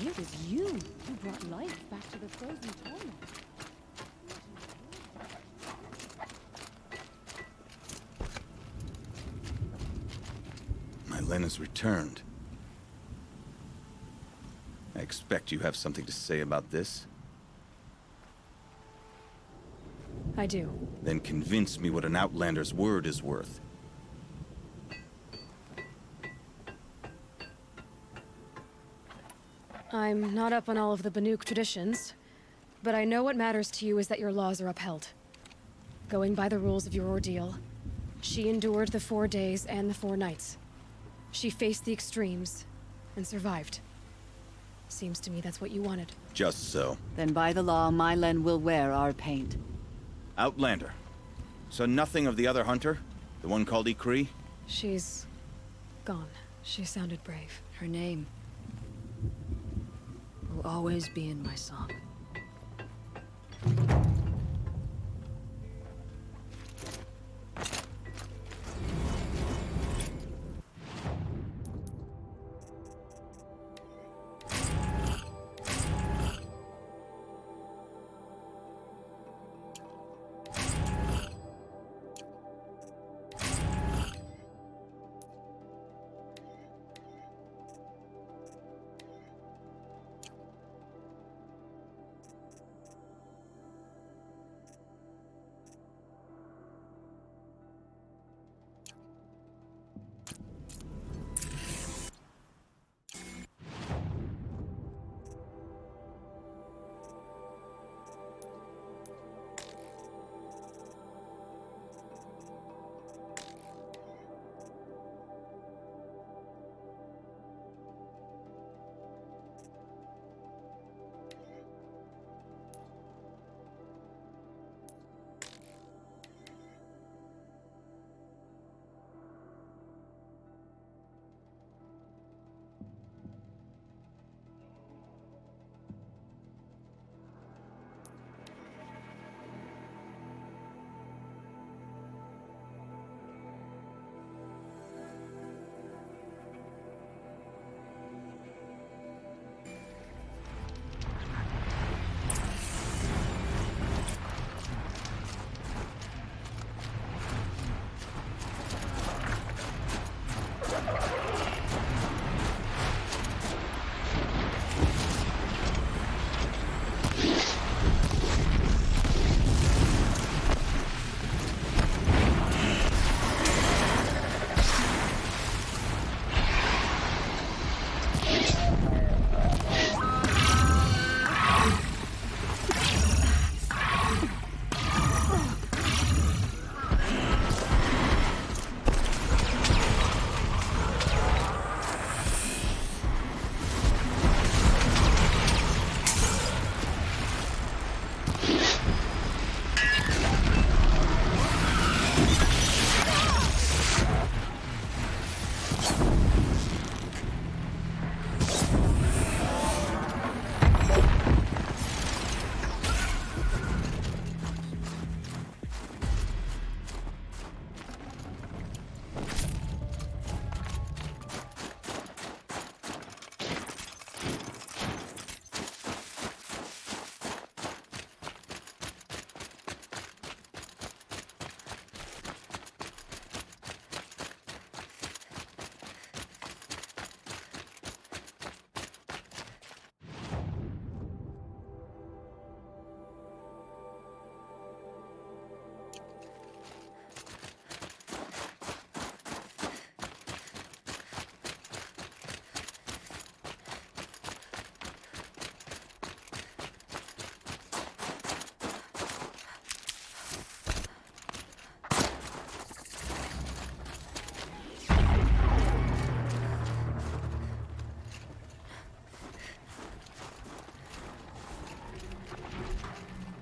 It was you who brought life back to the frozen torment. My Len has returned. I expect you have something to say about this. I do. Then convince me what an Outlander's word is worth. I'm not up on all of the Banuk traditions, but I know what matters to you is that your laws are upheld. Going by the rules of your ordeal, she endured the 4 days and the 4 nights. She faced the extremes and survived. Seems to me that's what you wanted. Just so. Then by the law, my Len will wear our paint. Outlander. So nothing of the other hunter? The one called Ikri? She's gone. She sounded brave. Her name will always be in my song.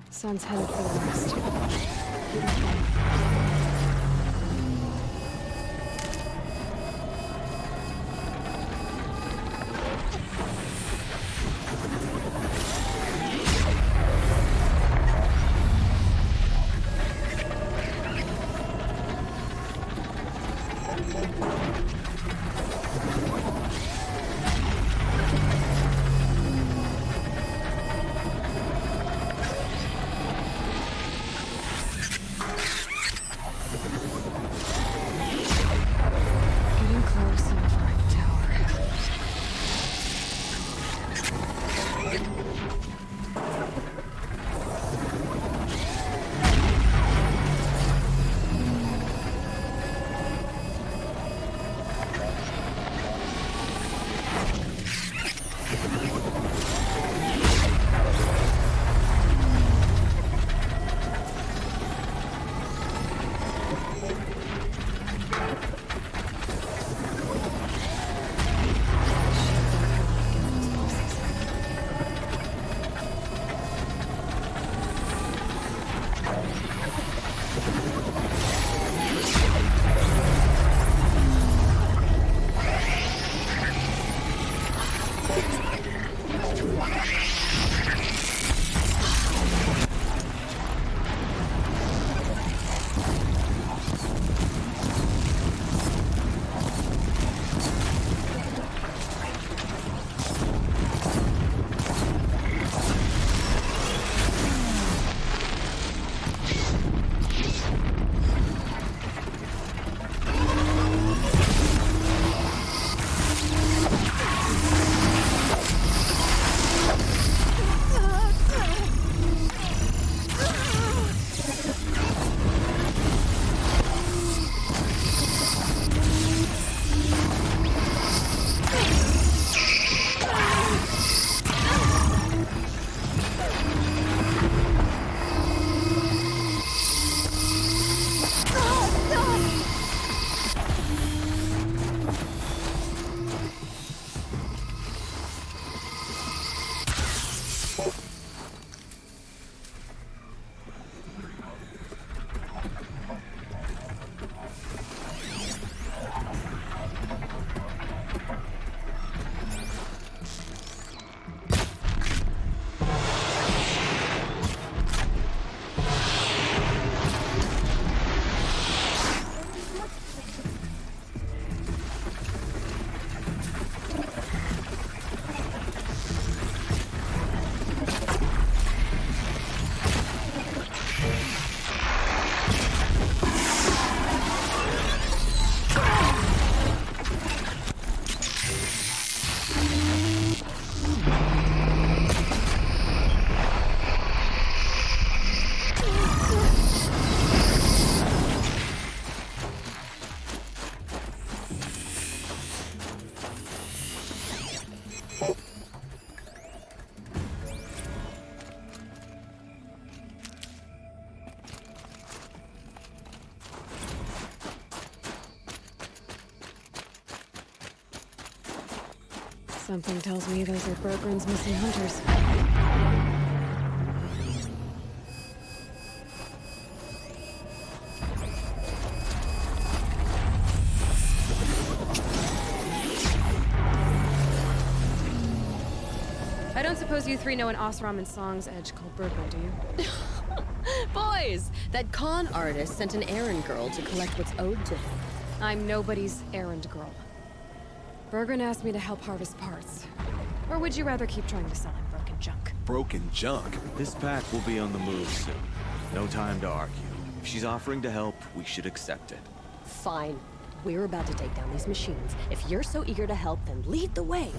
Sun's headed for the west. Something tells me those are Bergren's missing hunters. I don't suppose you three know an Osram and Song's edge called Bergren, do you? Boys, that con artist sent an errand girl to collect what's owed to him. I'm nobody's errand girl. Bergren asked me to help harvest parts. Or would you rather keep trying to sell him broken junk? Broken junk? This pack will be on the move soon. No time to argue. If she's offering to help, we should accept it. Fine. We're about to take down these machines. If you're so eager to help, then lead the way.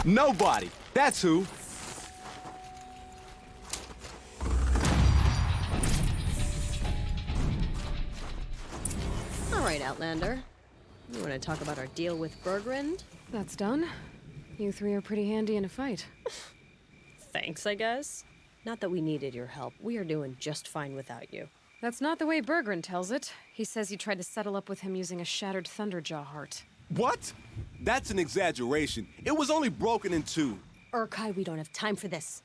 Nobody. That's who. All right, Outlander. You want to talk about our deal with Bergrand? That's done. You three are pretty handy in a fight. Thanks, I guess. Not that we needed your help. We are doing just fine without you. That's not the way Bergrand tells it. He says you tried to settle up with him using a shattered Thunderjaw heart. What? That's an exaggeration. It was only broken in two. Urkai, we don't have time for this.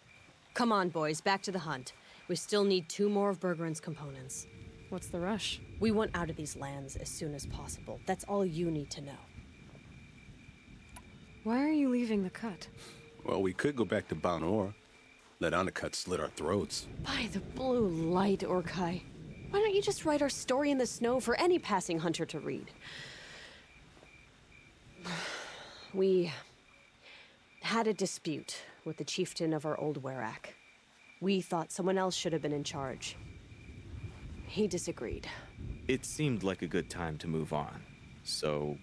Come on, boys, back to the hunt. We still need 2 more of Bergrand's components. What's the rush? We want out of these lands as soon as possible. That's all you need to know. Why are you leaving the cut? Well, we could go back to Banor. Let Undercut slit our throats. By the blue light, Urkai. Why don't you just write our story in the snow for any passing hunter to read? We had a dispute with the chieftain of our old Werak. We thought someone else should have been in charge. He disagreed. It seemed like a good time to move on, so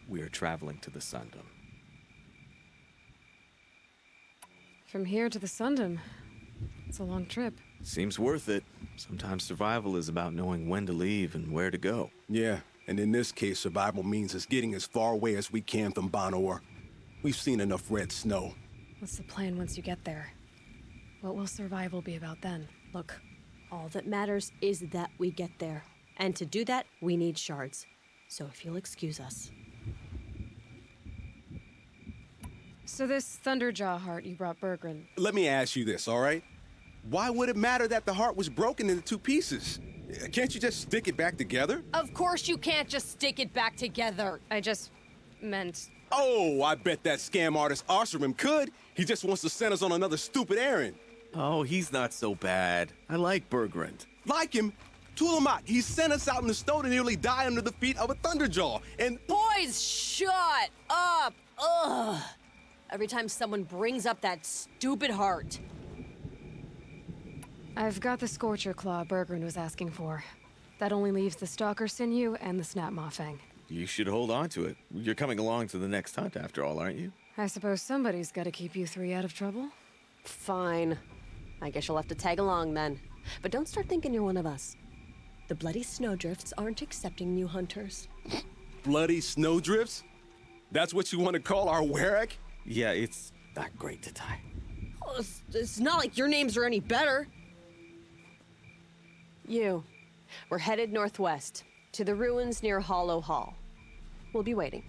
we're traveling to the Sundom. From here to the Sundom. It's a long trip. Seems worth it. Sometimes survival is about knowing when to leave and where to go. Yeah, and in this case, survival means us getting as far away as we can from Banor. We've seen enough red snow. What's the plan once you get there? What will survival be about then? Look, all that matters is that we get there. And to do that, we need shards. So if you'll excuse us. So this Thunderjaw heart you brought Bergrand. Let me ask you this, all right? Why would it matter that the heart was broken into 2 pieces? Can't you just stick it back together? Of course you can't just stick it back together. I just meant... Oh, I bet that scam artist Arsarim could. He just wants to send us on another stupid errand. Oh, he's not so bad. I like Bergrand. Like him, Tulamat, he sent us out in the snow to nearly die under the feet of a Thunderjaw. And Boys, shut up! Ugh! Every time someone brings up that stupid heart. I've got the Scorcher Claw Bergrand was asking for. That only leaves the Stalker Sinew and the Snap Maw Fang. You should hold on to it. You're coming along to the next hunt after all, aren't you? I suppose somebody's gotta keep you 3 out of trouble. Fine. I guess you'll have to tag along then. But don't start thinking you're one of us. The Bloody Snowdrifts aren't accepting new hunters. bloody snowdrifts? That's what you want to call our Werak? Yeah, it's not great to tie. Oh, it's not like your names are any better. We're headed northwest, to the ruins near Hollow Hall. We'll be waiting.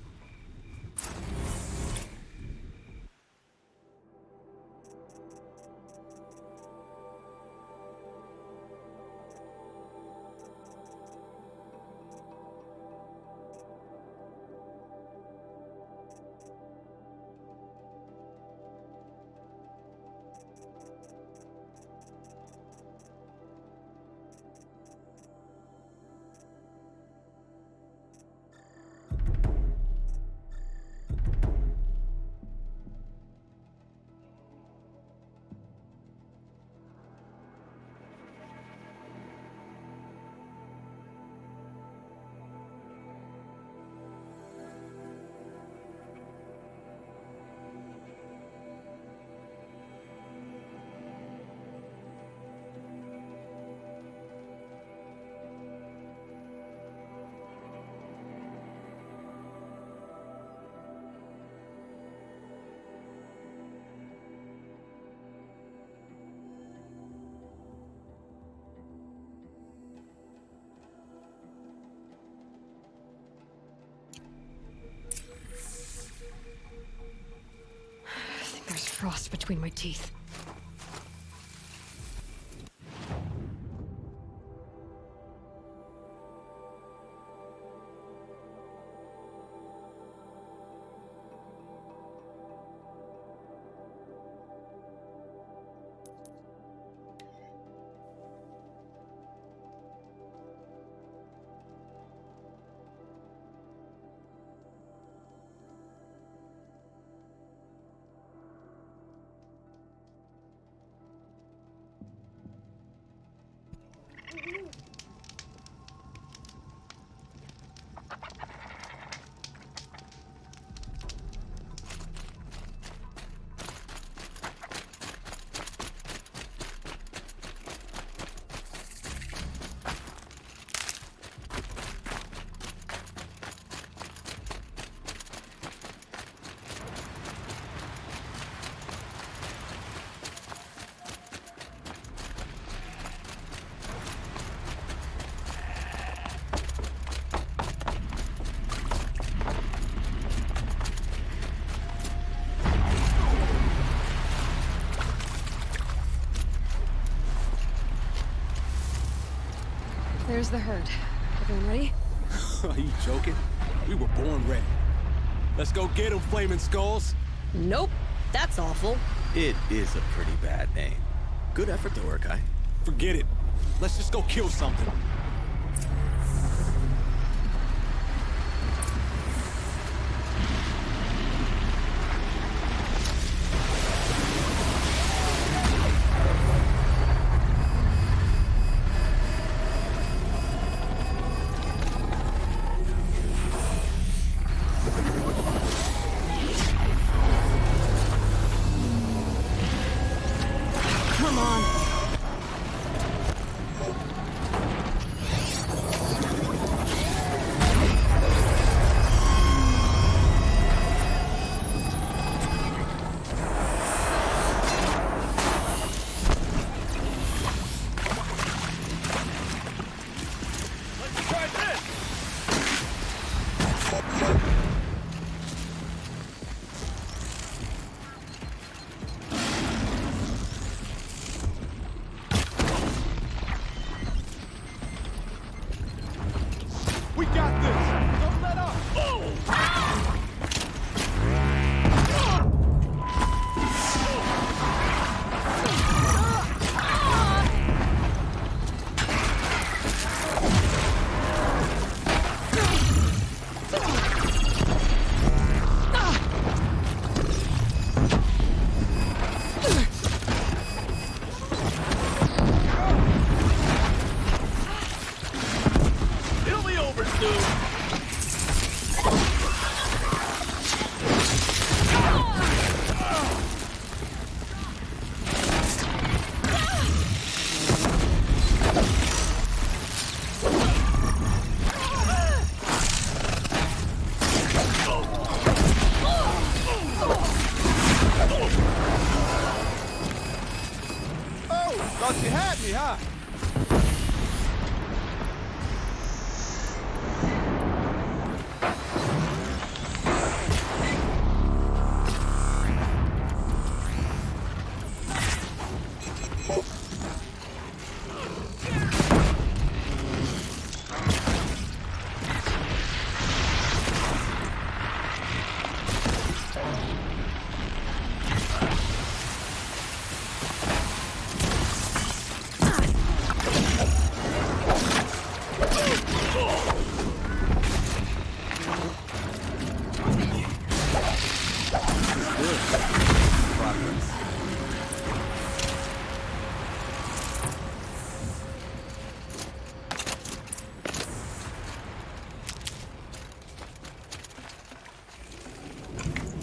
I think there's frost between my teeth. There's the herd. Everyone ready? Are you joking? We were born ready. Let's go get 'em, Flaming Skulls. Nope. That's awful. It is a pretty bad name. Good effort though, Urkai. Forget it. Let's just go kill something. Come on. We got this. Don't let up. It'll be over soon. Oh, thought you had me, huh?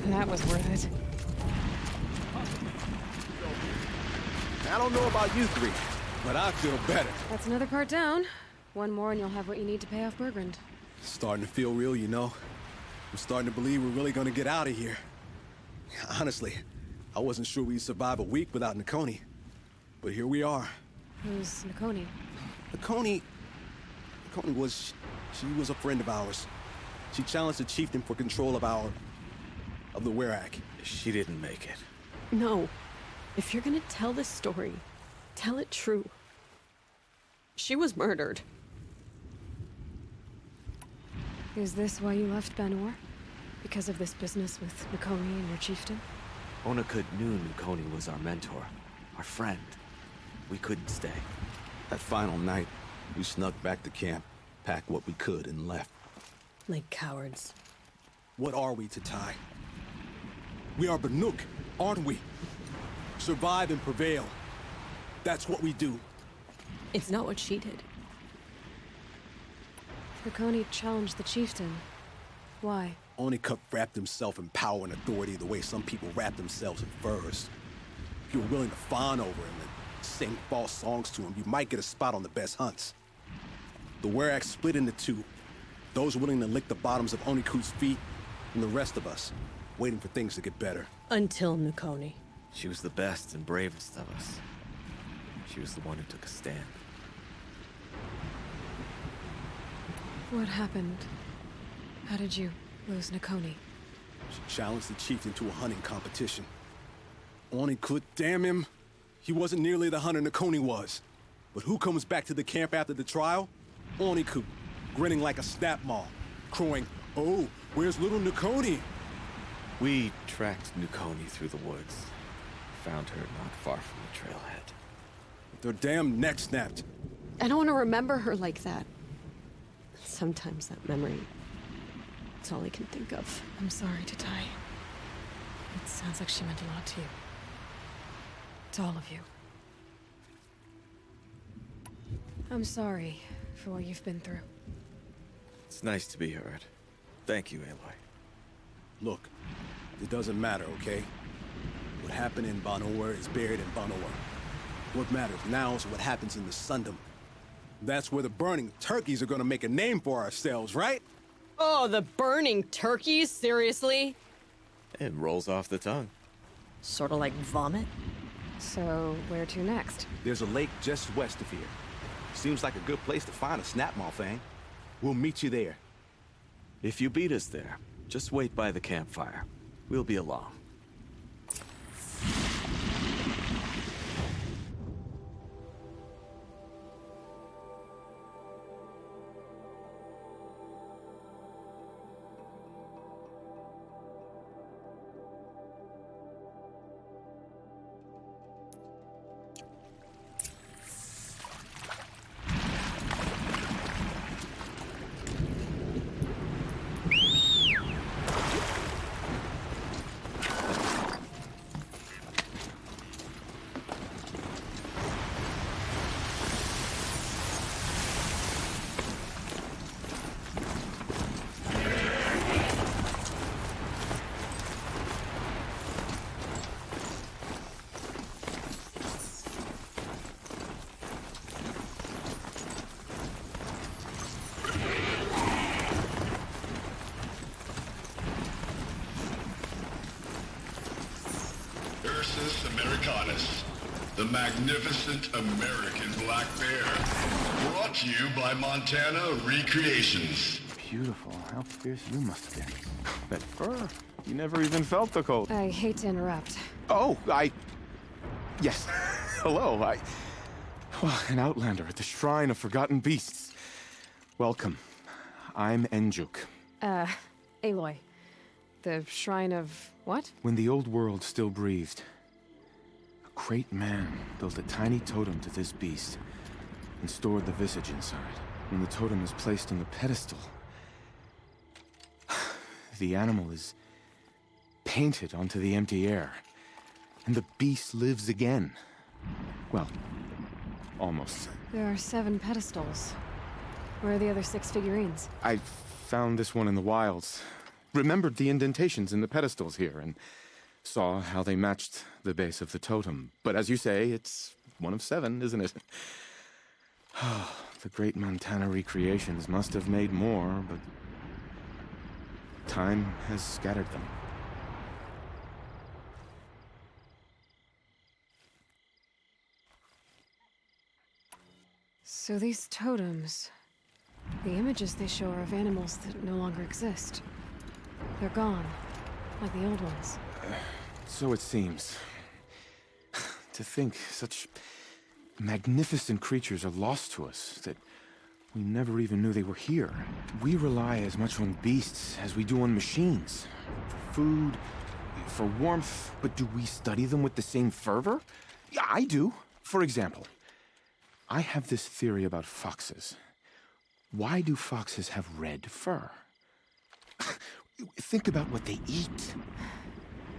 That was worth it. I don't know about you three, but I feel better. That's another part down. One more and you'll have what you need to pay off Bergrand. Starting to feel real, you know. I'm starting to believe we're really gonna get out of here. Honestly, I wasn't sure we'd survive a week without Nakoni. But here we are. Who's Nakoni? Nakoni was... she was a friend of ours. She challenged the chieftain for control of the Werak. She didn't make it. No. If you're gonna tell this story, tell it true. She was murdered. Is this why you left Banor? Because of this business with Nakoni and your chieftain? Onakut knew Nakoni was our mentor, our friend. We couldn't stay. That final night, we snuck back to camp, packed what we could, and left. Like cowards. What are we to Ty? We are Banuk, aren't we? Survive and prevail. That's what we do. It's not what she did. Nakoni challenged the chieftain. Why? Onikup wrapped himself in power and authority the way some people wrap themselves in furs. If you were willing to fawn over him and sing false songs to him, you might get a spot on the best hunts. The Werak split into two. Those willing to lick the bottoms of Onikut's feet, and the rest of us, waiting for things to get better. Until Nakoni. She was the best and bravest of us. She was the one who took a stand. What happened? How did you lose Nakoni? She challenged the chieftain to a hunting competition. Onikut, damn him. He wasn't nearly the hunter Nakoni was. But who comes back to the camp after the trial? Oniku, grinning like a snap mall, crowing, "Oh, where's little Nukoni?" We tracked Nukoni through the woods. Found her not far from the trailhead. Their damn neck snapped. I don't want to remember her like that. Sometimes that memory, it's all I can think of. I'm sorry, Tatai. It sounds like she meant a lot to you. To all of you. I'm sorry for what you've been through. It's nice to be heard. Thank you, Aloy. Look, it doesn't matter, okay? What happened in Banor is buried in Banor. What matters now is what happens in the Sundom. That's where the burning turkeys are gonna make a name for ourselves, right? Oh, the burning turkeys? Seriously? It rolls off the tongue. Sort of like vomit? So, where to next? There's a lake just west of here. Seems like a good place to find a Snapmaw thing. We'll meet you there. If you beat us there, just wait by the campfire. We'll be along. Ursus americanus, the magnificent American black bear. Brought to you by Montana Recreations. Beautiful. How fierce you must have been. That fur. You never even felt the cold. I hate to interrupt. Oh, Yes. Hello, an outlander at the Shrine of Forgotten Beasts. Welcome. I'm Enjuk. Aloy. The Shrine of what? When the old world still breathed, a great man built a tiny totem to this beast and stored the visage inside. When the totem is placed on the pedestal, the animal is painted onto the empty air, and the beast lives again. Well, almost. There are 7 pedestals. Where are the other 6 figurines? I found this one in the wilds. Remembered the indentations in the pedestals here, and saw how they matched the base of the totem. But as you say, it's one of 7, isn't it? The great Montana Recreations must have made more, but time has scattered them. So these totems... the images they show are of animals that no longer exist. They're gone, like the old ones. So it seems. To think such magnificent creatures are lost to us, that we never even knew they were here. We rely as much on beasts as we do on machines. For food, for warmth, but do we study them with the same fervor? Yeah, I do. For example, I have this theory about foxes. Why do foxes have red fur? Think about what they eat.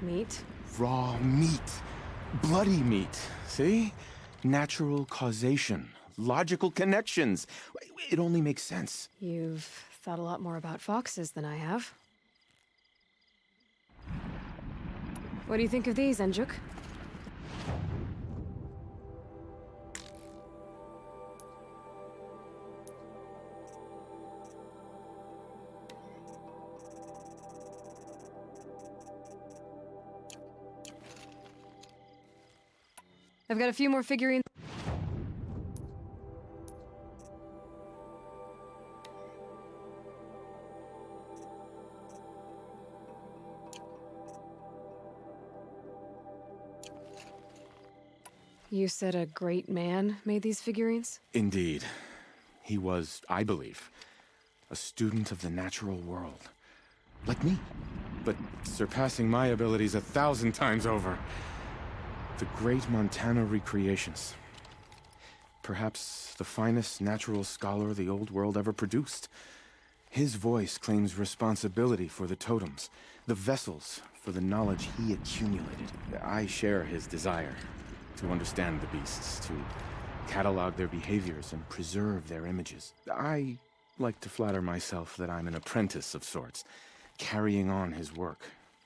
Meat? Raw meat. Bloody meat. See? Natural causation. Logical connections. It only makes sense. You've thought a lot more about foxes than I have. What do you think of these, Enjuk? I've got a few more figurines. You said a great man made these figurines? Indeed. He was, I believe, a student of the natural world. Like me, but surpassing my abilities 1,000 times over. The great Montana recreations. Perhaps the finest natural scholar the old world ever produced. His voice claims responsibility for the totems, the vessels for the knowledge he accumulated. I share his desire to understand the beasts, to catalog their behaviors and preserve their images. I like to flatter myself that I'm an apprentice of sorts, carrying on his work.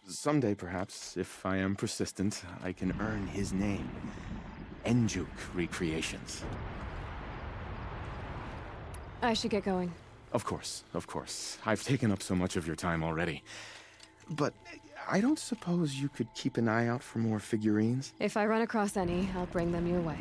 Someday, perhaps, if I am persistent, I can earn his name. Enjuk Recreations. I should get going. Of course, of course. I've taken up so much of your time already. But I don't suppose you could keep an eye out for more figurines? If I run across any, I'll bring them your way.